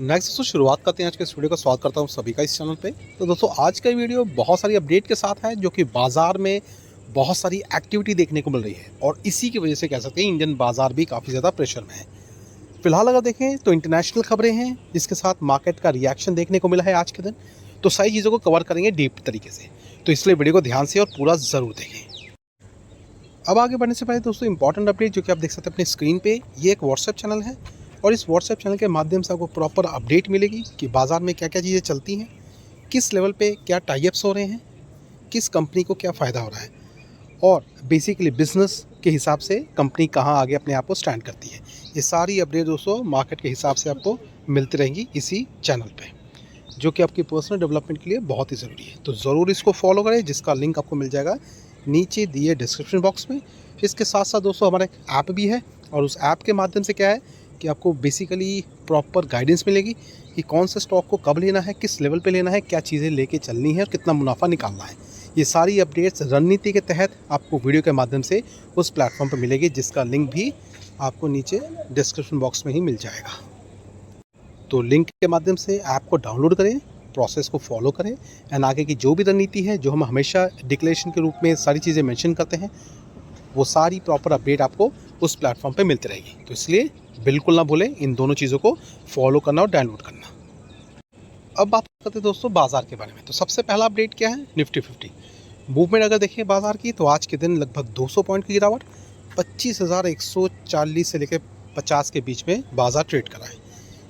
Next दोस्तों शुरुआत करते हैं आज के इस वीडियो का। स्वागत करता हूं सभी का इस चैनल पे। तो दोस्तों आज का वीडियो बहुत सारी अपडेट के साथ है, जो कि बाज़ार में बहुत सारी एक्टिविटी देखने को मिल रही है और इसी की वजह से कह सकते हैं इंडियन बाज़ार भी काफ़ी ज़्यादा प्रेशर में है। फिलहाल अगर देखें तो इंटरनेशनल खबरें हैं जिसके साथ मार्केट का रिएक्शन देखने को मिला है आज के दिन। तो सारी चीज़ों को कवर करेंगे डीप तरीके से, तो इसलिए वीडियो को ध्यान से और पूरा ज़रूर देखें। अब आगे बढ़ने से पहले दोस्तों इंपॉर्टेंट अपडेट जो कि आप देख सकते हैं अपनी स्क्रीन पे, ये एक व्हाट्सएप चैनल है और इस व्हाट्सएप चैनल के माध्यम से आपको प्रॉपर अपडेट मिलेगी कि बाज़ार में क्या क्या चीज़ें चलती हैं, किस लेवल पे क्या टाई अप्स हो रहे हैं, किस कंपनी को क्या फ़ायदा हो रहा है और बेसिकली बिजनेस के हिसाब से कंपनी कहाँ आगे अपने आप को स्टैंड करती है। ये सारी अपडेट दोस्तों मार्केट के हिसाब से आपको मिलती रहेंगी इसी चैनल पे, जो कि आपकी पर्सनल डेवलपमेंट के लिए बहुत ही ज़रूरी है। तो ज़रूर इसको फॉलो करें, जिसका लिंक आपको मिल जाएगा नीचे दिए डिस्क्रिप्शन बॉक्स में। इसके साथ साथ दोस्तों हमारा एक ऐप भी है और उस ऐप के माध्यम से क्या है कि आपको बेसिकली प्रॉपर गाइडेंस मिलेगी कि कौन से स्टॉक को कब लेना है, किस लेवल पे लेना है, क्या चीज़ें लेके चलनी है और कितना मुनाफा निकालना है। ये सारी अपडेट्स रणनीति के तहत आपको वीडियो के माध्यम से उस प्लेटफॉर्म पर मिलेगी, जिसका लिंक भी आपको नीचे डिस्क्रिप्शन बॉक्स में ही मिल जाएगा। तो लिंक के माध्यम से ऐप को डाउनलोड करें, प्रोसेस को फॉलो करें एंड आगे की जो भी रणनीति है, जो हम हमेशा डिक्लेरेशन के रूप में सारी चीज़ें मेंशन करते हैं, वो सारी प्रॉपर अपडेट आपको उस प्लेटफॉर्म पे मिलती रहेगी। तो इसलिए बिल्कुल ना भूलें इन दोनों चीज़ों को फॉलो करना और डाउनलोड करना। अब बात करते हैं दोस्तों बाज़ार के बारे में। तो सबसे पहला अपडेट क्या है, निफ्टी 50 मूवमेंट अगर देखें बाज़ार की, तो आज के दिन लगभग 200 पॉइंट की गिरावट, 25,140 से लेकर 50 के बीच में बाज़ार ट्रेड करा है,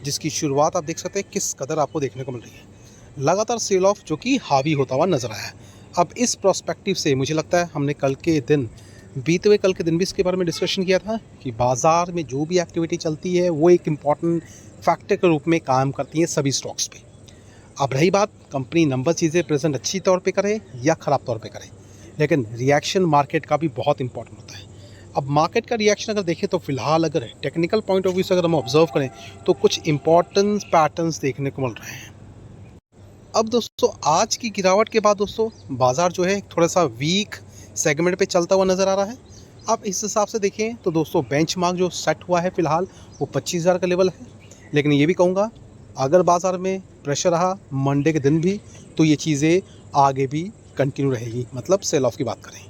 जिसकी शुरुआत आप देख सकते हैं किस कदर आपको देखने को मिल रही है। लगातार सेल ऑफ जो कि हावी होता हुआ नजर आया है। अब इस प्रोस्पेक्टिव से मुझे लगता है हमने बीते हुए कल के दिन भी इसके बारे में डिस्कशन किया था कि बाज़ार में जो भी एक्टिविटी चलती है वो एक इम्पॉर्टेंट फैक्टर के रूप में काम करती है सभी स्टॉक्स पे। अब रही बात कंपनी नंबर चीज़ें प्रेजेंट अच्छी तौर पे करे या ख़राब तौर पे करे, लेकिन रिएक्शन मार्केट का भी बहुत इंपॉर्टेंट होता है। अब मार्केट का रिएक्शन अगर देखें तो फिलहाल अगर टेक्निकल पॉइंट ऑफ व्यू से अगर हम ऑब्जर्व करें तो कुछ इंपॉर्टेंट पैटर्न्स देखने को मिल रहे हैं। अब दोस्तों आज की गिरावट के बाद दोस्तों बाज़ार जो है थोड़ा सा वीक सेगमेंट पे चलता हुआ नज़र आ रहा है। अब इस हिसाब से देखें तो दोस्तों बेंचमार्क जो सेट हुआ है फिलहाल वो 25,000 का लेवल है, लेकिन ये भी कहूँगा अगर बाज़ार में प्रेशर रहा मंडे के दिन भी तो ये चीज़ें आगे भी कंटिन्यू रहेगी, मतलब सेल ऑफ की बात करें।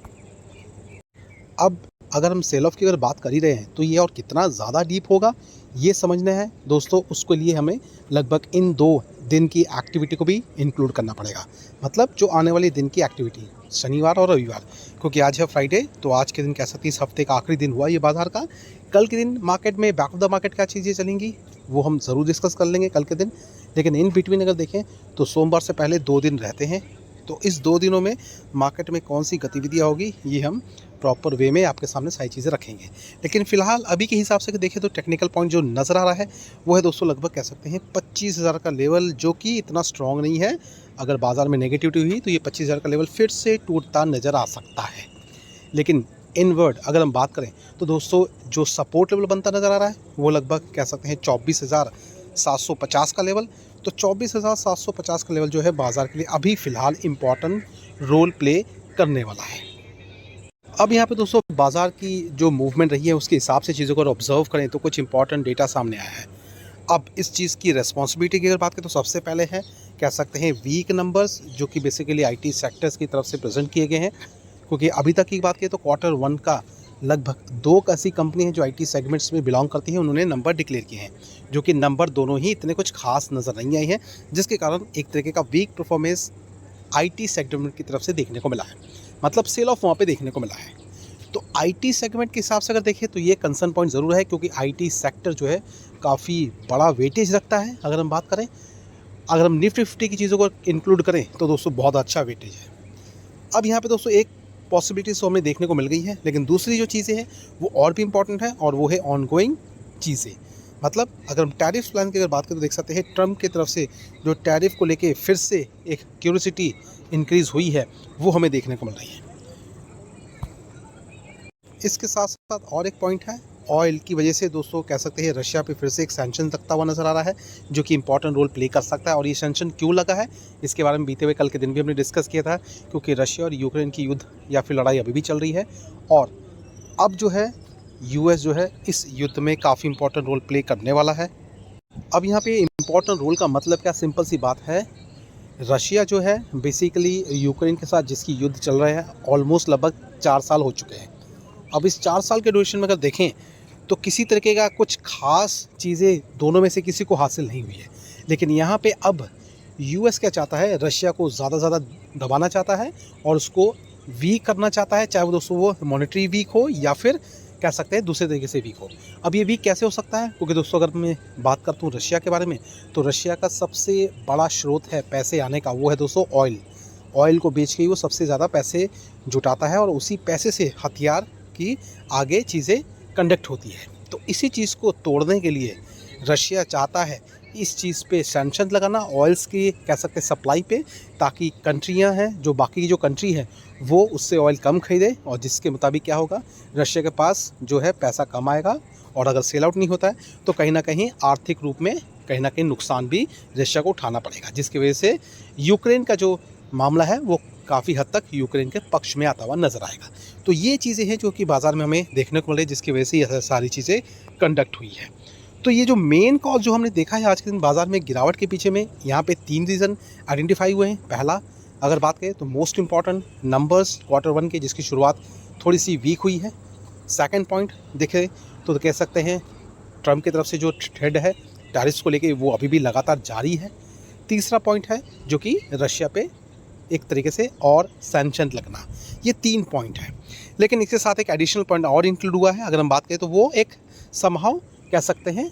अब अगर हम सेल ऑफ की अगर बात कर ही रहे हैं तो ये और कितना ज़्यादा डीप होगा ये समझना है दोस्तों, उसके लिए हमें लगभग इन 2 दिन की एक्टिविटी को भी इंक्लूड करना पड़ेगा। मतलब जो आने वाली दिन की एक्टिविटी शनिवार और रविवार, क्योंकि आज है फ्राइडे, तो आज के दिन कह सकते इस हफ्ते का आखिरी दिन हुआ ये बाज़ार का। कल के दिन मार्केट में बैक ऑफ द मार्केट क्या चीज़ें चलेंगी वो हम ज़रूर डिस्कस कर लेंगे कल के दिन। लेकिन इन बिटवीन अगर देखें तो सोमवार से पहले 2 दिन रहते हैं, तो इस 2 दिनों में मार्केट में कौन सी गतिविधियाँ होगी ये हम प्रॉपर वे में आपके सामने सारी चीज़ें रखेंगे। लेकिन फिलहाल अभी के हिसाब से देखें तो टेक्निकल पॉइंट जो नज़र आ रहा है वो है दोस्तों लगभग कह सकते हैं 25,000 का लेवल, जो कि इतना स्ट्रॉन्ग नहीं है। अगर बाज़ार में नेगेटिविटी हुई तो ये 25,000 का लेवल फिर से टूटता नज़र आ सकता है। लेकिन इनवर्ड अगर हम बात करें तो दोस्तों जो सपोर्ट लेवल बनता नज़र आ रहा है वो लगभग कह सकते हैं 24,750 का लेवल। तो 24,750 का लेवल जो है बाज़ार के लिए अभी फ़िलहाल इम्पॉर्टेंट रोल प्ले करने वाला है। अब यहाँ पे दोस्तों बाज़ार की जो मूवमेंट रही है उसके हिसाब से चीज़ों को ऑब्जर्व करें तो कुछ इंपॉर्टेंट डेटा सामने आया है। अब इस चीज़ की रिस्पॉन्सिबिलिटी की अगर बात करें तो सबसे पहले है कह सकते हैं वीक नंबर्स, जो कि बेसिकली आईटी सेक्टर्स की तरफ से प्रेजेंट किए गए हैं। क्योंकि अभी तक की बात करें तो Q1 का लगभग 2 ऐसी कंपनी हैं जो आईटी सेगमेंट्स में बिलोंग करती हैं, उन्होंने नंबर डिक्लेयर किए हैं, जो कि नंबर दोनों ही इतने कुछ खास नज़र नहीं आए हैं, जिसके कारण एक तरीके का वीक परफॉर्मेंस आईटी सेगमेंट की तरफ से देखने को मिला है। मतलब सेल ऑफ वहाँ पे देखने को मिला है। तो आईटी सेगमेंट के हिसाब से अगर देखें तो ये कंसर्न पॉइंट ज़रूर है, क्योंकि आईटी सेक्टर जो है काफ़ी बड़ा वेटेज रखता है। अगर हम बात करें, अगर हम निफ्टी 50 की चीज़ों को इंक्लूड करें तो दोस्तों बहुत अच्छा वेटेज है। अब यहाँ पे दोस्तों एक पॉसिबिलिटीज़ तो हमें देखने को मिल गई है, लेकिन दूसरी जो चीज़ें हैं वो और भी इंपॉर्टेंट है और वो है ऑनगोइंग चीज़ें। मतलब अगर हम टैरिफ प्लान की अगर बात करें तो देख सकते हैं ट्रम्प की तरफ से जो टैरिफ को लेके फिर से एक क्यूरियोसिटी इंक्रीज़ हुई है वो हमें देखने को मिल रही है। इसके साथ साथ और एक पॉइंट है, ऑयल की वजह से दोस्तों कह सकते हैं रशिया पे फिर से एक सैंक्शन लगता हुआ नज़र आ रहा है, जो कि इंपॉर्टेंट रोल प्ले कर सकता है। और ये सैंक्शन क्यों लगा है इसके बारे में बीते हुए कल के दिन भी हमने डिस्कस किया था, क्योंकि रशिया और यूक्रेन की युद्ध या फिर लड़ाई अभी भी चल रही है और अब जो है यूएस जो है इस युद्ध में काफ़ी इंपॉर्टेंट रोल प्ले करने वाला है। अब यहाँ पे इम्पोर्टेंट रोल का मतलब क्या, सिंपल सी बात है, रशिया जो है बेसिकली यूक्रेन के साथ जिसकी युद्ध चल रहा है ऑलमोस्ट लगभग 4 साल हो चुके हैं। अब इस 4 साल के ड्यूरेशन में अगर देखें तो किसी तरीके का कुछ खास चीज़ें दोनों में से किसी को हासिल नहीं हुई है। लेकिन यहाँ पे अब यूएस क्या चाहता है, रशिया को ज़्यादा से ज़्यादा दबाना चाहता है और उसको वीक करना चाहता है, चाहे वो दोस्तों वो मॉनेटरी वीक हो या फिर कह सकते हैं दूसरे तरीके से वीक हो। अब ये वीक कैसे हो सकता है, क्योंकि दोस्तों अगर मैं बात करता हूँ रशिया के बारे में, तो रशिया का सबसे बड़ा स्रोत है पैसे आने का, वो है दोस्तों ऑयल। ऑयल को बेच के ही वो सबसे ज़्यादा पैसे जुटाता है और उसी पैसे से हथियार की आगे चीज़ें कंडक्ट होती है। तो इसी चीज़ को तोड़ने के लिए रशिया चाहता है इस चीज़ पे सैंक्शन लगाना, ऑयल्स की कह सकते हैं सप्लाई पे, ताकि कंट्रियां हैं जो बाकी की जो कंट्री है वो उससे ऑयल कम खरीदे और जिसके मुताबिक क्या होगा, रशिया के पास जो है पैसा कम आएगा और अगर सेल आउट नहीं होता है तो कहीं ना कहीं आर्थिक रूप में कहीं ना कहीं नुकसान भी रशिया को उठाना पड़ेगा, जिसकी वजह से यूक्रेन का जो मामला है वो काफ़ी हद तक यूक्रेन के पक्ष में आता हुआ नजर आएगा। तो ये चीज़ें हैं जो कि बाज़ार में हमें देखने को मिल रही है, जिसकी वजह से ये सारी चीज़ें कंडक्ट हुई है। तो ये जो मेन कॉज जो हमने देखा है आज के दिन बाज़ार में गिरावट के पीछे में, यहाँ पे 3 रीज़न आइडेंटिफाई हुए हैं। पहला अगर बात करें तो मोस्ट इंपॉर्टेंट नंबर्स Q1 के, जिसकी शुरुआत थोड़ी सी वीक हुई है। सेकंड पॉइंट देखें तो कह सकते हैं ट्रम्प की तरफ से जो थ्रेड है टैरिफ्स को लेके वो अभी भी लगातार जारी है। तीसरा पॉइंट है जो कि रशिया पे एक तरीके से और सैंक्शन लगना। ये 3 पॉइंट है, लेकिन इसके साथ एक एडिशनल पॉइंट और इंक्लूड हुआ है। अगर हम बात करें तो वो एक समहाउ कह सकते हैं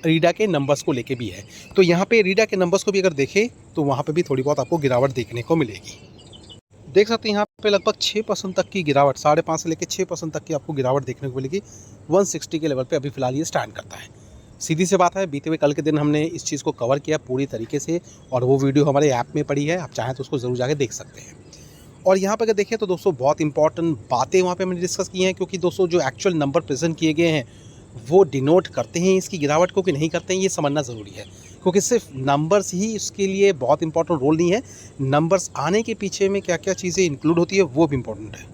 रीडा के नंबर्स को लेके भी है। तो यहाँ पे रीडा के नंबर्स को भी अगर देखें तो वहाँ पे भी थोड़ी बहुत आपको गिरावट देखने को मिलेगी। देख सकते हैं यहाँ पे लगभग 6% तक की गिरावट, 5.5 से लेकर 6% तक की आपको गिरावट देखने को मिलेगी। 160 के लेवल पे अभी फिलहाल ये स्टैंड करता है। सीधी सी बात है, बीते हुए कल के दिन हमने इस चीज़ को कवर किया पूरी तरीके से और वो वीडियो हमारे ऐप में पड़ी है, आप चाहें तो उसको ज़रूर जाके देख सकते हैं। और यहाँ पर अगर देखें तो दोस्तों बहुत इंपॉर्टेंट बातें वहाँ पे हमने डिस्कस की हैं, क्योंकि दोस्तों जो एक्चुअल नंबर प्रेजेंट किए गए हैं वो डिनोट करते हैं इसकी गिरावट को कि नहीं करते हैं, ये समझना ज़रूरी है। क्योंकि सिर्फ नंबर्स ही इसके लिए बहुत इंपॉर्टेंट रोल नहीं है, नंबर्स आने के पीछे में क्या क्या चीज़ें इंक्लूड होती है वो भी इंपॉर्टेंट है।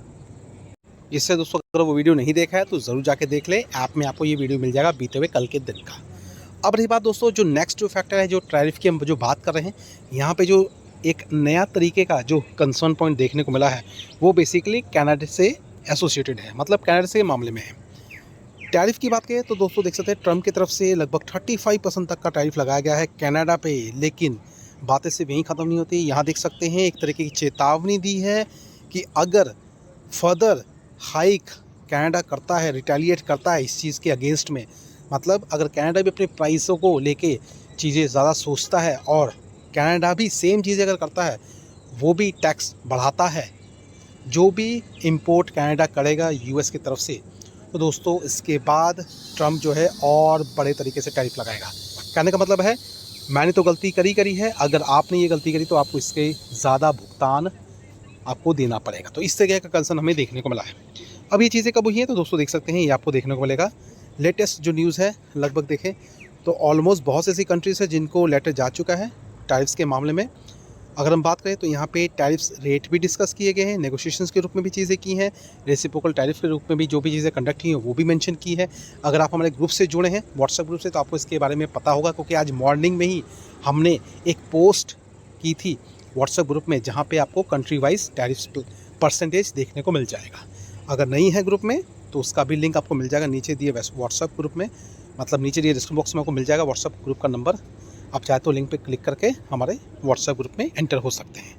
इससे दोस्तों अगर वो वीडियो नहीं देखा है तो ज़रूर जाके देख ले, ऐप में आपको ये वीडियो मिल जाएगा बीते हुए कल के दिन का। अब रही बात दोस्तों जो नेक्स्ट जो फैक्टर है, जो टैरिफ की हम जो बात कर रहे हैं, यहाँ पे जो एक नया तरीके का जो कंसर्न पॉइंट देखने को मिला है वो बेसिकली कनाडा से एसोसिएटेड है, मतलब कनाडा से मामले में है। टैरिफ की बात करें तो दोस्तों देख सकते हैं ट्रम्प की तरफ से लगभग 35% तक का टैरिफ लगाया गया है कनाडा पे, लेकिन बातें सिर्फ यहीं ख़त्म नहीं होती। यहाँ देख सकते हैं एक तरीके की चेतावनी दी है कि अगर फर्दर हाइक कनाडा करता है, रिटेलिएट करता है इस चीज़ के अगेंस्ट में, मतलब अगर कनाडा भी अपने प्राइसों को लेके चीज़ें ज़्यादा सोचता है और कनाडा भी सेम चीज़ें अगर करता है, वो भी टैक्स बढ़ाता है जो भी इंपोर्ट कनाडा करेगा यूएस की तरफ से, तो दोस्तों इसके बाद ट्रम्प जो है और बड़े तरीके से टैरिफ लगाएगा। कहने का मतलब है मैंने तो गलती करी है, अगर आपने ये गलती करी तो आपको इसके ज़्यादा भुगतान आपको देना पड़ेगा। तो इस तरह का कंसर्न हमें देखने को मिला है। अब ये चीज़ें कब हुई हैं तो दोस्तों देख सकते हैं ये आपको देखने को मिलेगा। लेटेस्ट जो न्यूज़ है लगभग देखें तो ऑलमोस्ट बहुत सी ऐसी कंट्रीज़ है जिनको लेटर जा चुका है टैरिफ्स के मामले में। अगर हम बात करें तो यहाँ पे टैरिफ्स रेट भी डिस्कस किए गए हैं, नेगोशिएशंस के रूप में भी चीज़ें की हैं, रेसिप्रोकल टैरिफ के रूप में भी जो भी चीज़ें कंडक्ट की हैं वो भी मेंशन की है। अगर आप हमारे ग्रुप से जुड़े हैं व्हाट्सएप ग्रुप से तो आपको इसके बारे में पता होगा, क्योंकि आज मॉर्निंग में ही हमने एक पोस्ट की थी व्हाट्सएप ग्रुप में जहाँ पर आपको कंट्री वाइज टैरिफ परसेंटेज देखने को मिल जाएगा। अगर नहीं है ग्रुप में तो उसका भी लिंक आपको मिल जाएगा नीचे दिए व्हाट्सएप ग्रुप में, मतलब नीचे दिए डिस्क्रिप्शन बॉक्स में आपको मिल जाएगा व्हाट्सएप ग्रुप का नंबर। आप चाहे तो लिंक पे क्लिक करके हमारे व्हाट्सएप ग्रुप में एंटर हो सकते हैं।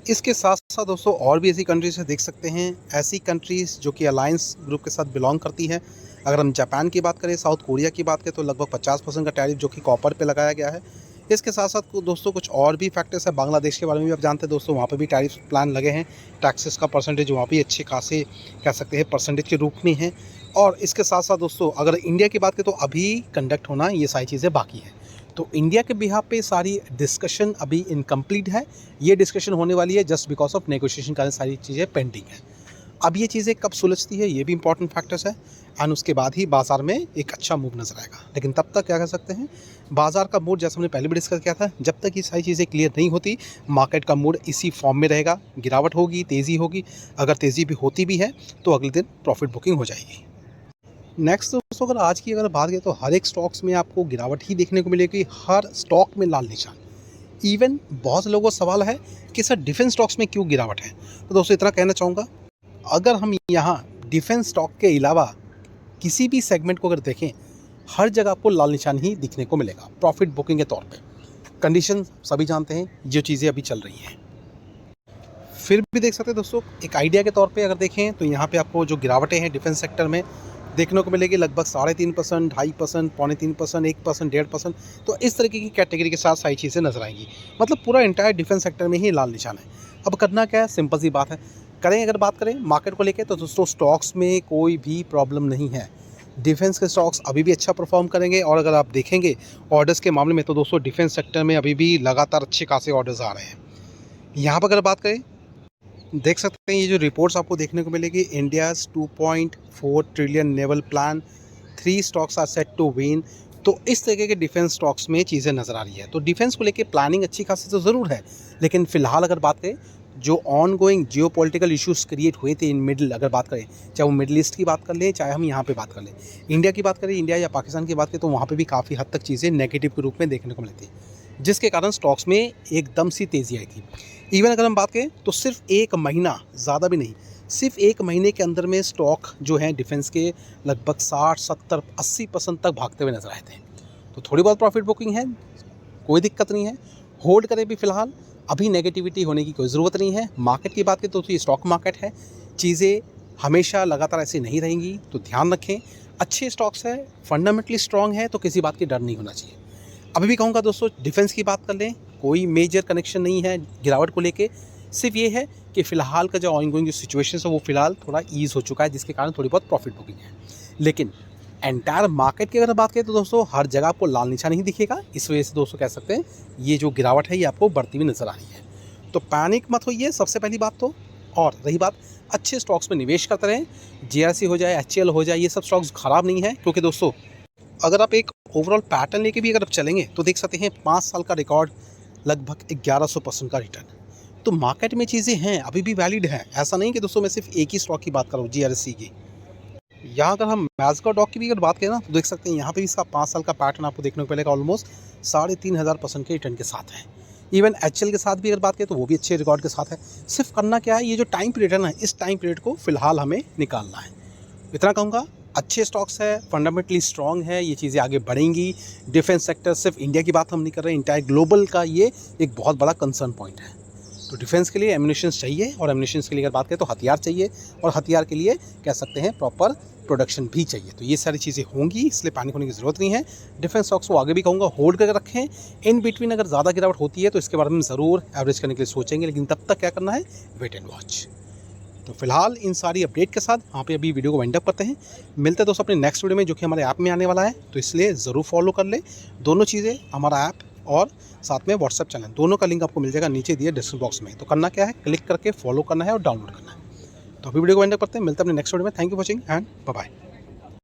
इसके साथ साथ दोस्तों और भी ऐसी कंट्रीज देख सकते हैं, ऐसी कंट्रीज़ जो कि अलायंस ग्रुप के साथ बिलोंग करती हैं। अगर हम जापान की बात करें, साउथ कोरिया की बात करें तो लगभग 50% का टैरिफ जो कि कॉपर पे लगाया गया है। इसके साथ साथ दोस्तों कुछ और भी फैक्टर्स है, बांग्लादेश के बारे में भी आप जानते हैं दोस्तों, वहाँ पे भी टैरिफ प्लान लगे हैं, टैक्सेस का परसेंटेज वहाँ भी अच्छे खासे कह सकते हैं परसेंटेज के रूप में है। और इसके साथ साथ दोस्तों अगर इंडिया की बात करें तो अभी कंडक्ट होना ये सारी चीज़ें बाकी हैं। तो इंडिया के बिहाफ पे सारी डिस्कशन अभी इनकम्प्लीट है, ये डिस्कशन होने वाली है जस्ट बिकॉज ऑफ नेगोशिएशन कारण सारी चीज़ें पेंडिंग है। अब ये चीज़ें कब सुलझती है ये भी इंपॉर्टेंट फैक्टर्स है, एंड उसके बाद ही बाज़ार में एक अच्छा मूव नजर आएगा। लेकिन तब तक क्या कर सकते हैं, बाज़ार का मूड जैसा हमने पहले भी डिस्कस किया था, जब तक ये सारी चीज़ें क्लियर नहीं होती मार्केट का मूड इसी फॉर्म में रहेगा, गिरावट होगी, तेज़ी होगी, अगर तेज़ी भी होती भी है तो अगले दिन प्रॉफिट बुकिंग हो जाएगी। नेक्स्ट दोस्तों, अगर आज की अगर बात करें तो हर एक स्टॉक्स में आपको गिरावट ही देखने को मिलेगी, हर स्टॉक में लाल निशान। इवन बहुत से लोगों का सवाल है कि सर डिफेंस स्टॉक्स में क्यों गिरावट है। तो दोस्तों इतना कहना चाहूँगा, अगर हम यहाँ डिफेंस स्टॉक के अलावा किसी भी सेगमेंट को अगर देखें, हर जगह आपको लाल निशान ही दिखने को मिलेगा प्रॉफिट बुकिंग के तौर पे। कंडीशन सभी जानते हैं, जो चीज़ें अभी चल रही हैं। फिर भी देख सकते हैं दोस्तों, एक आइडिया के तौर पे अगर देखें तो यहाँ पे आपको जो गिरावटें हैं डिफेंस सेक्टर में देखने को मिलेगी, लगभग 3.5%, 2.5%, 3.25%, 1%, 1.5%। तो इस तरीके की कैटेगरी के साथ सारी चीज़ें नजर आएंगी। मतलब पूरा इंटायर डिफेंस सेक्टर में ही लाल निशान है। अब करना क्या है, सिंपल सी बात है। करें अगर बात करें मार्केट को लेकर, तो दोस्तों स्टॉक्स में कोई भी प्रॉब्लम नहीं है। डिफेंस के स्टॉक्स अभी भी अच्छा परफॉर्म करेंगे। और अगर आप देखेंगे ऑर्डर्स के मामले में, तो दोस्तों डिफेंस सेक्टर में अभी भी लगातार अच्छे खासे ऑर्डर्स आ रहे हैं। यहाँ पर अगर बात करें, देख सकते हैं ये जो रिपोर्ट्स आपको देखने को मिलेगी, India's 2.4 trillion naval plan, 3 stocks are set to win. तो इस तरीके के डिफेंस स्टॉक्स में चीज़ें नज़र आ रही है। तो डिफेंस को लेके प्लानिंग अच्छी खासी तो ज़रूर है, लेकिन फ़िलहाल अगर बात करें, जो on going Jio political issues create हुए थे इन मिडल, अगर बात करें, चाहे वो मिडल ईस्ट की बात कर लें, चाहे हम यहाँ पे बात कर लें, इंडिया की बात करें, इंडिया या पाकिस्तान की बात करें, तो वहाँ पे भी काफ़ी हद तक चीज़ें नेगेटिव के रूप में देखने को मिलती है, जिसके कारण स्टॉक्स में एकदम सी तेज़ी आई थी। इवन अगर हम बात करें तो सिर्फ 1 महीना, ज़्यादा भी नहीं, सिर्फ 1 महीने के अंदर में स्टॉक जो हैं डिफेंस के लगभग 60, 70, 80% तक भागते हुए नजर आए थे। तो थोड़ी बहुत प्रॉफिट बुकिंग है, कोई दिक्कत नहीं है, होल्ड करें भी फिलहाल। अभी नेगेटिविटी होने की कोई ज़रूरत नहीं है। मार्केट की बात करें तो ये स्टॉक मार्केट है, चीज़ें हमेशा लगातार ऐसी नहीं रहेंगी, तो ध्यान रखें। अच्छे स्टॉक्स है, फंडामेंटली स्ट्रॉन्ग है, तो किसी बात की डर नहीं होना चाहिए। अभी भी कहूँगा दोस्तों, डिफेंस की बात कर लें, कोई मेजर कनेक्शन नहीं है गिरावट को लेके। सिर्फ ये है कि फ़िलहाल का जो ऑनगोइंग जो सिचुएशन है वो फ़िलहाल थोड़ा ईज़ हो चुका है, जिसके कारण थोड़ी बहुत प्रॉफिट बुकिंग है। लेकिन एंटायर मार्केट की अगर बात करें तो दोस्तों हर जगह आपको लाल निशान ही दिखेगा। इस वजह से दोस्तों कह सकते हैं ये जो गिरावट है ये आपको बढ़ती हुई नज़र आ रही है। तो पैनिक मत होइए, सबसे पहली बात तो। और रही बात, अच्छे स्टॉक्स में निवेश करते रहें। जीआरसी हो जाए, एचएल हो जाए, ये सब स्टॉक्स ख़राब नहीं है। क्योंकि दोस्तों अगर आप एक ओवरऑल पैटर्न लेके भी अगर आप चलेंगे तो देख सकते हैं 5 साल का रिकॉर्ड, लगभग 1100% का रिटर्न। तो मार्केट में चीज़ें हैं, अभी भी वैलिड हैं। ऐसा नहीं कि दोस्तों मैं सिर्फ एक ही स्टॉक की बात कर रहा हूँ, जीआरसी की। यहाँ अगर हम मैज़गा डॉक की भी अगर बात करें ना, तो देख सकते हैं यहाँ पे भी इसका 5 साल का पैटर्न आपको देखने को मिलेगा, ऑलमोस्ट 3500% के रिटर्न के साथ है। इवन एचएल के साथ भी अगर बात करें तो वो भी अच्छे रिकॉर्ड के साथ है। सिर्फ करना क्या है, ये जो टाइम पीरियड है ना, इस टाइम पीरियड को फिलहाल हमें निकालना है। इतना कहूँगा, अच्छे स्टॉक्स है, फंडामेंटली स्ट्रॉन्ग है, ये चीज़ें आगे बढ़ेंगी। डिफेंस सेक्टर, सिर्फ इंडिया की बात हम नहीं कर रहे, इंटायर ग्लोबल का ये एक बहुत बड़ा कंसर्न पॉइंट है। तो डिफेंस के लिए एम्यूनिशंस चाहिए, और एम्यूनिशंस के लिए अगर बात करें तो हथियार चाहिए, और हथियार के लिए कह सकते हैं प्रॉपर प्रोडक्शन भी चाहिए। तो ये सारी चीज़ें होंगी, इसलिए पैनिक होने की ज़रूरत नहीं है। डिफेंस स्टॉक्स को आगे भी कहूँगा होल्ड करके रखें। इन बिटवीन अगर ज़्यादा गिरावट होती है तो इसके बारे में ज़रूर एवरेज करने के लिए सोचेंगे, लेकिन तब तक क्या करना है, वेट एंड वॉच। तो फिलहाल इन सारी अपडेट के साथ यहाँ पे अभी वीडियो को वाइंड अप करते हैं। मिलते हैं दोस्तों अपने नेक्स्ट वीडियो में, जो कि हमारे ऐप में आने वाला है। तो इसलिए ज़रूर फॉलो कर ले दोनों चीज़ें, हमारा ऐप और साथ में व्हाट्सएप चैनल, दोनों का लिंक आपको मिल जाएगा नीचे दिए डिस्क्रिप्शन बॉक्स में। तो करना क्या है, क्लिक करके फॉलो करना है और डाउनलोड करना है। तो अभी वीडियो को वाइंड अप करते हैं, मिलते हैं अपने नेक्स्ट वीडियो में। Thank you for watching and bye bye.